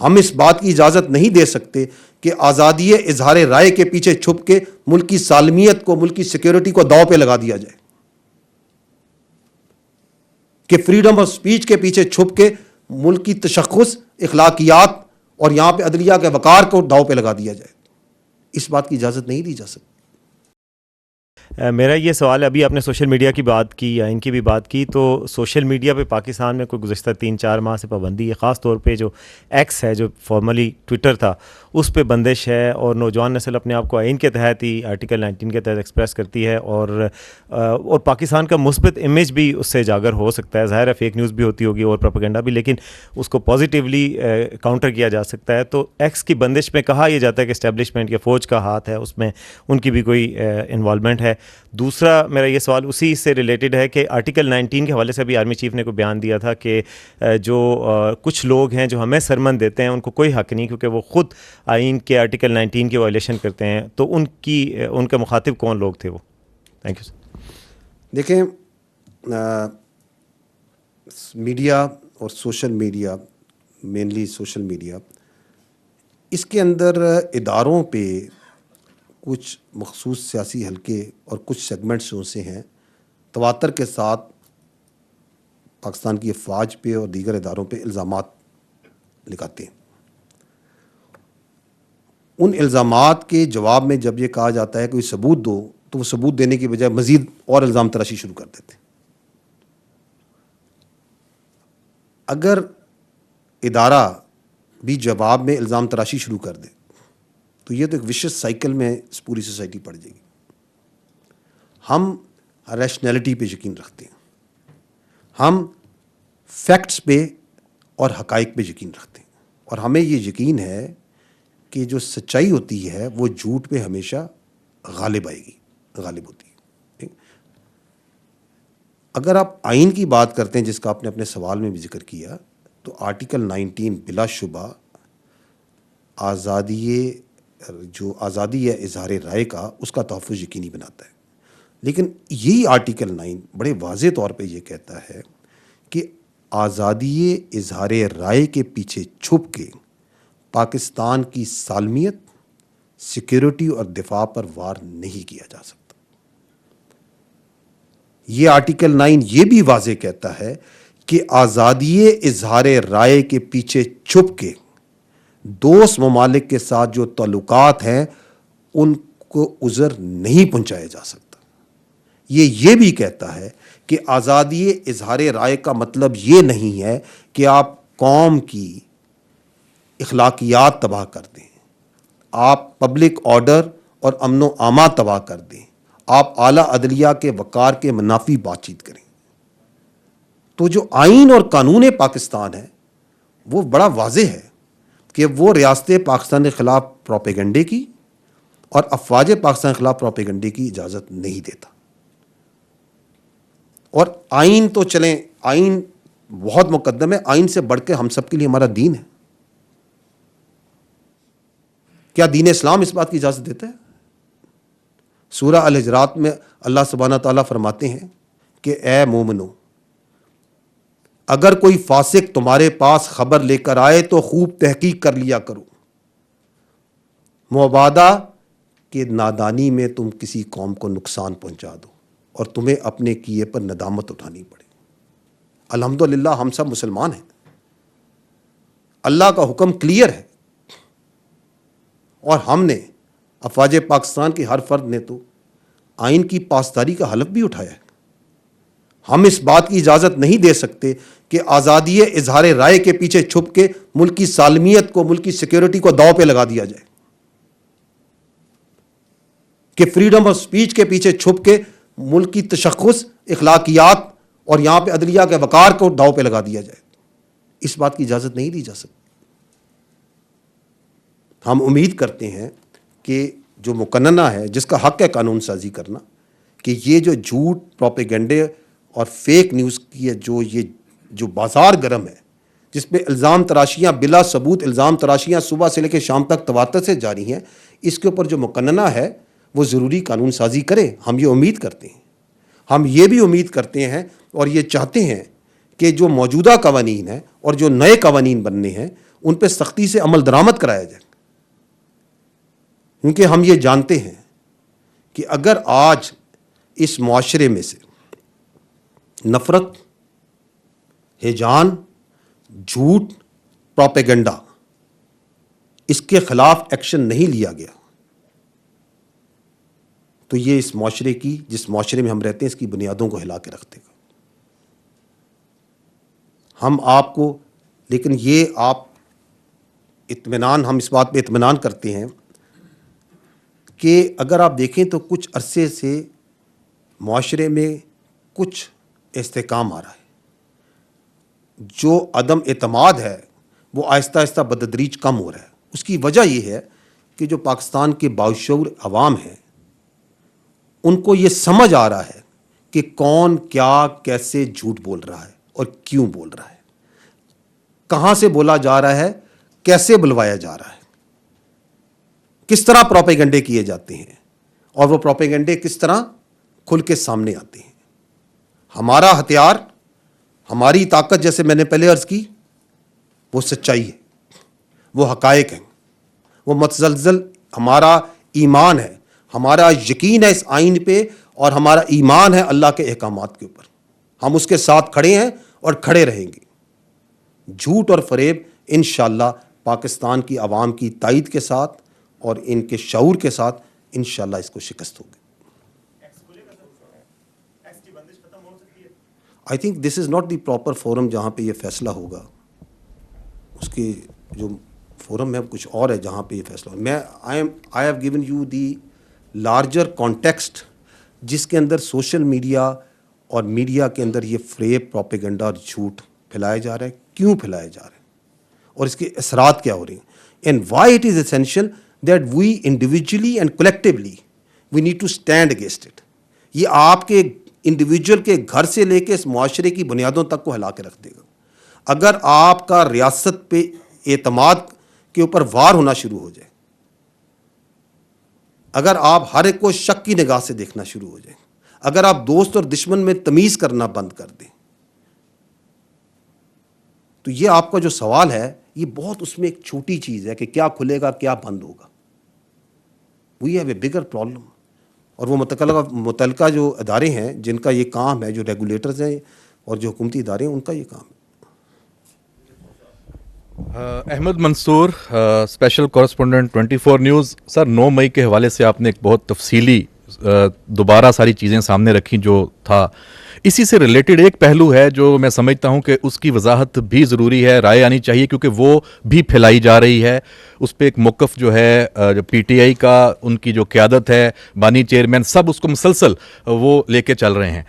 ہم اس بات کی اجازت نہیں دے سکتے کہ آزادی اظہار رائے کے پیچھے چھپ کے ملک کی سالمیت کو، ملک کی سیکیورٹی کو داؤ پہ لگا دیا جائے، کہ فریڈم آف سپیچ کے پیچھے چھپ کے ملک کی تشخص، اخلاقیات اور یہاں پہ عدلیہ کے وقار کو داؤ پہ لگا دیا جائے. اس بات کی اجازت نہیں دی جا سکتی. میرا یہ سوال ہے، ابھی آپ نے سوشل میڈیا کی بات کی یا ان کی بھی بات کی، تو سوشل میڈیا پہ پاکستان میں کوئی گزشتہ 3-4 ماہ سے پابندی ہے، خاص طور پہ جو ایکس ہے، جو فارملی ٹویٹر تھا، اس پہ بندش ہے، اور نوجوان نسل اپنے آپ کو آئین کے تحت ہی آرٹیکل 19 کے تحت ایکسپریس کرتی ہے، اور پاکستان کا مثبت امیج بھی اس سے اجاگر ہو سکتا ہے. ظاہر ہے فیک نیوز بھی ہوتی ہوگی اور پروپیگنڈا بھی، لیکن اس کو پازیٹیولی کاؤنٹر کیا جا سکتا ہے. تو ایکس کی بندش میں کہا یہ جاتا ہے کہ اسٹیبلشمنٹ یا فوج کا ہاتھ ہے اس میں، ان کی بھی کوئی انوالومنٹ ہے. دوسرا میرا یہ سوال اسی سے ریلیٹڈ ہے کہ آرٹیکل 19 کے حوالے سے بھی آرمی چیف نے کوئی بیان دیا تھا کہ جو کچھ لوگ ہیں جو ہمیں سرمن دیتے ہیں ان کو کوئی حق نہیں، کیونکہ وہ خود آئین کے آرٹیکل 19 کی وائلیشن کرتے ہیں. تو ان کے مخاطب کون لوگ تھے وہ؟ Thank you sir. دیکھیں، میڈیا اور social media, mainly social media, اس کے اندر اداروں پہ کچھ مخصوص سیاسی حلقے اور کچھ سیگمنٹس سے ہیں تواتر کے ساتھ پاکستان کی افواج پہ اور دیگر اداروں پہ الزامات لگاتے ہیں. ان الزامات کے جواب میں جب یہ کہا جاتا ہے کہ کوئی ثبوت دو، تو وہ ثبوت دینے کی بجائے مزید اور الزام تراشی شروع کر دیتے ہیں. اگر ادارہ بھی جواب میں الزام تراشی شروع کر دے تو یہ تو ایک وشس سائیکل میں پوری سوسائٹی پڑ جائے گی. ہم ریشنلٹی پہ یقین رکھتے ہیں، ہم فیکٹس پہ اور حقائق پہ یقین رکھتے ہیں، اور ہمیں یہ یقین ہے کہ جو سچائی ہوتی ہے وہ جھوٹ پہ ہمیشہ غالب آئے گی، غالب ہوتی ہے. اگر آپ آئین کی بات کرتے ہیں، جس کا آپ نے اپنے سوال میں بھی ذکر کیا، تو آرٹیکل 19 بلا شبہ آزادی ہے اظہار رائے کا، اس کا تحفظ یقینی بناتا ہے. لیکن یہی آرٹیکل 9 بڑے واضح طور پہ یہ کہتا ہے کہ آزادی اظہار رائے کے پیچھے چھپ کے پاکستان کی سالمیت، سیکیورٹی اور دفاع پر وار نہیں کیا جا سکتا. یہ آرٹیکل 9 یہ بھی واضح کہتا ہے کہ آزادی اظہار رائے کے پیچھے چھپ کے دوست ممالک کے ساتھ جو تعلقات ہیں ان کو عذر نہیں پہنچایا جا سکتا. یہ بھی کہتا ہے کہ آزادی اظہار رائے کا مطلب یہ نہیں ہے کہ آپ قوم کی اخلاقیات تباہ کر دیں، آپ پبلک آرڈر اور امن و امان تباہ کر دیں، آپ اعلیٰ عدلیہ کے وقار کے منافی بات چیت کریں. تو جو آئین اور قانون پاکستان ہے وہ بڑا واضح ہے کہ وہ ریاست پاکستان کے خلاف پروپیگنڈے کی اور افواج پاکستان کے خلاف پروپیگنڈے کی اجازت نہیں دیتا. اور آئین تو چلیں، آئین بہت مقدم ہے، آئین سے بڑھ کے ہم سب کے لیے ہمارا دین ہے. کیا دین اسلام اس بات کی اجازت دیتا ہے؟ سورہ الحجرات میں اللہ سبحانہ تعالیٰ فرماتے ہیں کہ اے مومنو، اگر کوئی فاسق تمہارے پاس خبر لے کر آئے تو خوب تحقیق کر لیا کرو، مبادا کہ نادانی میں تم کسی قوم کو نقصان پہنچا دو اور تمہیں اپنے کیے پر ندامت اٹھانی پڑے. الحمدللہ ہم سب مسلمان ہیں، اللہ کا حکم کلیئر ہے، اور ہم نے افواج پاکستان کے ہر فرد نے تو آئین کی پاسداری کا حلف بھی اٹھایا ہے. ہم اس بات کی اجازت نہیں دے سکتے کہ آزادی اظہار رائے کے پیچھے چھپ کے ملک کی سالمیت کو، ملک کی سیکیورٹی کو داؤ پہ لگا دیا جائے، کہ فریڈم آف سپیچ کے پیچھے چھپ کے ملک کی تشخص، اخلاقیات اور یہاں پہ عدلیہ کے وقار کو داؤ پہ لگا دیا جائے. اس بات کی اجازت نہیں دی جا سکتی. ہم امید کرتے ہیں کہ جو مقننہ ہے، جس کا حق ہے قانون سازی کرنا، کہ یہ جو جھوٹ، پروپیگنڈے اور فیک نیوز کی ہے، جو بازار گرم ہے، جس پہ الزام تراشیاں بلا ثبوت، الزام تراشیاں صبح سے لے کے شام تک تواتر سے جاری ہیں، اس کے اوپر جو مقننہ ہے وہ ضروری قانون سازی کرے. ہم یہ امید کرتے ہیں. ہم یہ بھی امید کرتے ہیں اور یہ چاہتے ہیں کہ جو موجودہ قوانین ہیں اور جو نئے قوانین بننے ہیں ان پہ سختی سے عمل درآمد کرایا جائے. کیونکہ ہم یہ جانتے ہیں کہ اگر آج اس معاشرے میں سے نفرت، ہیجان، جھوٹ، پروپیگنڈا، اس کے خلاف ایکشن نہیں لیا گیا تو یہ اس معاشرے کی، جس معاشرے میں ہم رہتے ہیں، اس کی بنیادوں کو ہلا کے رکھ دے گا. ہم آپ کو، لیکن یہ آپ اطمینان، ہم اس بات پہ اطمینان کرتے ہیں کہ اگر آپ دیکھیں تو کچھ عرصے سے معاشرے میں کچھ استحکام آ رہا ہے. جو عدم اعتماد ہے وہ آہستہ آہستہ بتدریج کم ہو رہا ہے. اس کی وجہ یہ ہے کہ جو پاکستان کے باشعور عوام ہیں ان کو یہ سمجھ آ رہا ہے کہ کون کیا کیسے جھوٹ بول رہا ہے اور کیوں بول رہا ہے، کہاں سے بولا جا رہا ہے، کیسے بلوایا جا رہا ہے، کس طرح پروپیگنڈے کیے جاتے ہیں، اور وہ پروپیگنڈے کس طرح کھل کے سامنے آتے ہیں. ہمارا ہتھیار، ہماری طاقت، جیسے میں نے پہلے عرض کی، وہ سچائی ہے، وہ حقائق ہیں، وہ متزلزل ہمارا ایمان ہے، ہمارا یقین ہے اس آئین پہ، اور ہمارا ایمان ہے اللہ کے احکامات کے اوپر. ہم اس کے ساتھ کھڑے ہیں اور کھڑے رہیں گے. جھوٹ اور فریب انشاءاللہ پاکستان کی عوام کی تائید کے ساتھ اور ان کے شعور کے ساتھ انشاءاللہ اس کو شکست ہوگی. I think this is not the proper forum جہاں پہ یہ فیصلہ ہوگا. اس کے جو فورم ہے کچھ اور ہے جہاں پہ یہ فیصلہ ہوگا. میں I have given you the larger context جس کے اندر سوشل میڈیا اور میڈیا کے اندر یہ فریب، پروپیگنڈا اور جھوٹ پھیلایا جا رہا ہے، کیوں پھیلایا جا رہا ہے اور اس کے اثرات کیا ہو رہے ہیں. And why it is essential that we individually and collectively we need to stand against it. یہ آپ کے انڈیویجول کے گھر سے لے کے اس معاشرے کی بنیادوں تک کو ہلا کے رکھ دے گا. اگر آپ کا ریاست پہ اعتماد کے اوپر وار ہونا شروع ہو جائے، اگر آپ ہر ایک کو شک کی نگاہ سے دیکھنا شروع ہو جائیں، اگر آپ دوست اور دشمن میں تمیز کرنا بند کر دیں، تو یہ آپ کا جو سوال ہے یہ بہت اس میں ایک چھوٹی چیز ہے کہ کیا کھلے گا، کیا بند ہوگا. We have a bigger problem. اور وہ متعلقہ جو ادارے ہیں جن کا یہ کام ہے، جو ریگولیٹرز ہیں اور جو حکومتی ادارے ہیں، ان کا یہ کام ہے. احمد منصور، اسپیشل کورسپونڈنٹ 24 نیوز. سر، 9 مئی کے حوالے سے آپ نے ایک بہت تفصیلی دوبارہ ساری چیزیں سامنے رکھی جو تھا. اسی سے ریلیٹڈ ایک پہلو ہے جو میں سمجھتا ہوں کہ اس کی وضاحت بھی ضروری ہے، رائے آنی چاہیے، کیونکہ وہ بھی پھیلائی جا رہی ہے. اس پہ ایک موقف جو ہے جو پی ٹی آئی کا، ان کی جو قیادت ہے، بانی چیئرمین، سب اس کو مسلسل وہ لے کے چل رہے ہیں.